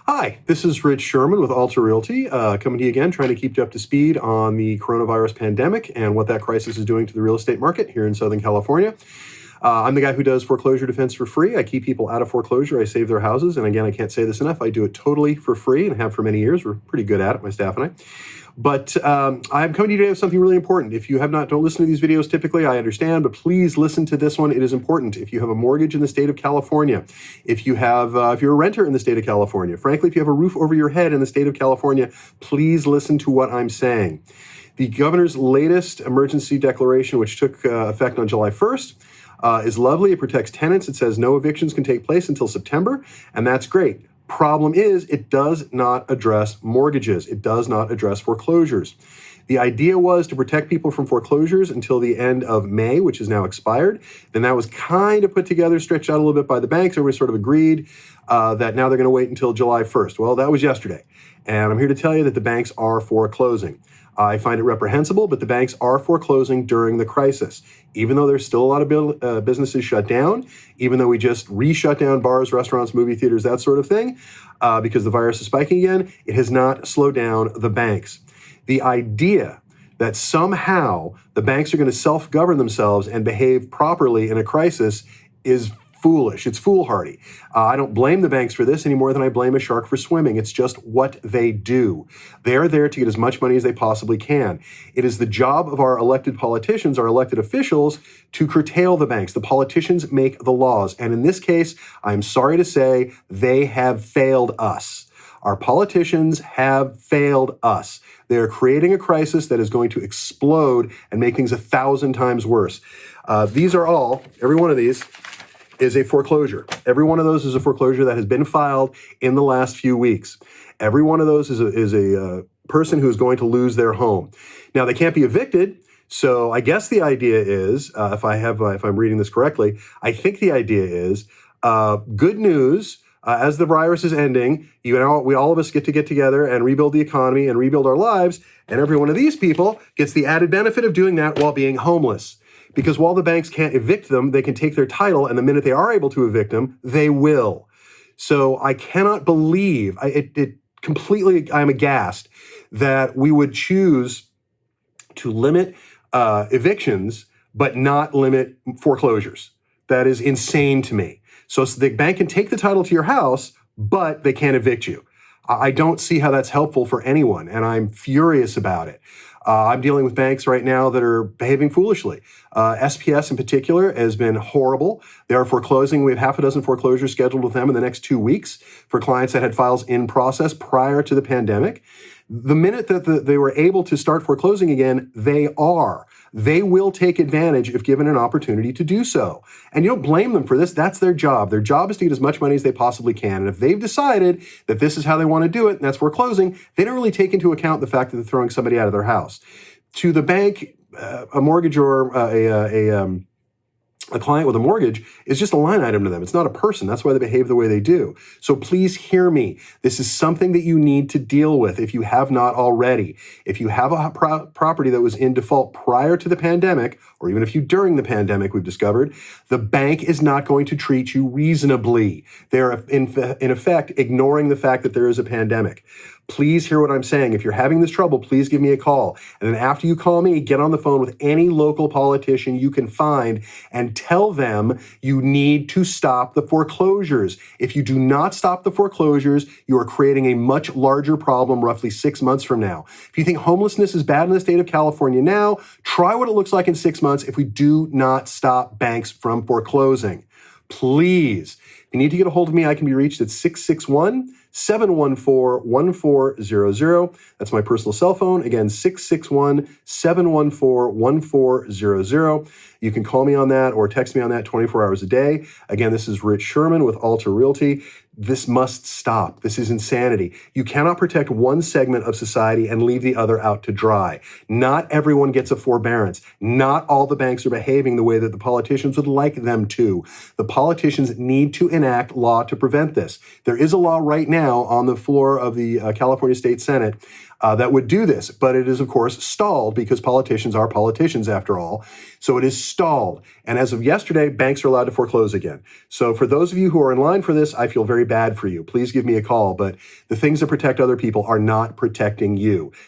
Hi, this is Rich Szerman with Alta Realty, coming to you again, trying to keep you up to speed on the coronavirus pandemic and what that crisis is doing to the real estate market here in Southern California. I'm the guy who does foreclosure defense for free. I keep people out of foreclosure. I save their houses. And again, I can't say this enough. I do it totally for free and have for many years. We're pretty good at it, my staff and I. But I'm coming to you today with something really important. If you don't listen to these videos typically, I understand, but please listen to this one. It is important. If you have a mortgage in the state of California, if you're a renter in the state of California, frankly, if you have a roof over your head in the state of California, please listen to what I'm saying. The governor's latest emergency declaration, which took effect on July 1st, is lovely. It protects tenants. It says no evictions can take place until September, and that's great. Problem is, it does not address mortgages. It does not address foreclosures. The idea was to protect people from foreclosures until the end of May, which is now expired. Then that was kind of put together, stretched out a little bit by the banks. Everybody sort of agreed that now they're going to wait until July 1st. Well, that was yesterday. And I'm here to tell you that the banks are foreclosing. I find it reprehensible, but the banks are foreclosing during the crisis. Even though there's still a lot of businesses shut down, even though we just re-shut down bars, restaurants, movie theaters, that sort of thing, because the virus is spiking again, it has not slowed down the banks. The idea that somehow the banks are going to self-govern themselves and behave properly in a crisis is foolish. It's foolhardy. I don't blame the banks for this any more than I blame a shark for swimming. It's just what they do. They're there to get as much money as they possibly can. It is the job of our elected politicians, our elected officials, to curtail the banks. The politicians make the laws. And in this case, I'm sorry to say, they have failed us. Our politicians have failed us. They are creating a crisis that is going to explode and make things 1,000 times worse. Every one of these, is a foreclosure. Every one of those is a foreclosure that has been filed in the last few weeks. Every one of those is a person who is going to lose their home. Now, they can't be evicted, so I guess the idea is, if I'm reading this correctly, I think the idea is good news. As the virus is ending, all of us get together and rebuild the economy and rebuild our lives, and every one of these people gets the added benefit of doing that while being homeless. Because while the banks can't evict them, they can take their title, and the minute they are able to evict them, they will. So I cannot believe, I'm aghast that we would choose to limit evictions, but not limit foreclosures. That is insane to me. So the bank can take the title to your house, but they can't evict you. I don't see how that's helpful for anyone, and I'm furious about it. I'm dealing with banks right now that are behaving foolishly. SPS in particular has been horrible. They are foreclosing. We have half a dozen foreclosures scheduled with them in the next 2 weeks for clients that had files in process prior to the pandemic. The minute that they were able to start foreclosing again, they will take advantage if given an opportunity to do so. And you don't blame them for this. That's their job. Their job is to get as much money as they possibly can. And if they've decided that this is how they want to do it, and that's foreclosing, they don't really take into account the fact that they're throwing somebody out of their house. To the bank, a mortgage or a client with a mortgage is just a line item to them. It's not a person. That's why they behave the way they do. So please hear me. This is something that you need to deal with if you have not already. If you have a property that was in default prior to the pandemic, or even if you during the pandemic, we've discovered, the bank is not going to treat you reasonably. They're in effect ignoring the fact that there is a pandemic. Please hear what I'm saying. If you're having this trouble, please give me a call. And then after you call me, get on the phone with any local politician you can find and tell them you need to stop the foreclosures. If you do not stop the foreclosures, you are creating a much larger problem roughly 6 months from now. If you think homelessness is bad in the state of California now, try what it looks like in 6 months if we do not stop banks from foreclosing. Please. If you need to get a hold of me, I can be reached at 661-714-1400. That's my personal cell phone. Again, 661-714-1400. You can call me on that or text me on that 24 hours a day. Again, this is Rich Szerman with Alta Realty. This must stop. This is insanity. You cannot protect one segment of society and leave the other out to dry. Not everyone gets a forbearance. Not all the banks are behaving the way that the politicians would like them to. The politicians need to enact law to prevent this. There is a law right now on the floor of the California State Senate that would do this. But it is, of course, stalled because politicians are politicians after all. So it is stalled. And as of yesterday, banks are allowed to foreclose again. So for those of you who are in line for this, I feel very bad for you. Please give me a call. But the things that protect other people are not protecting you.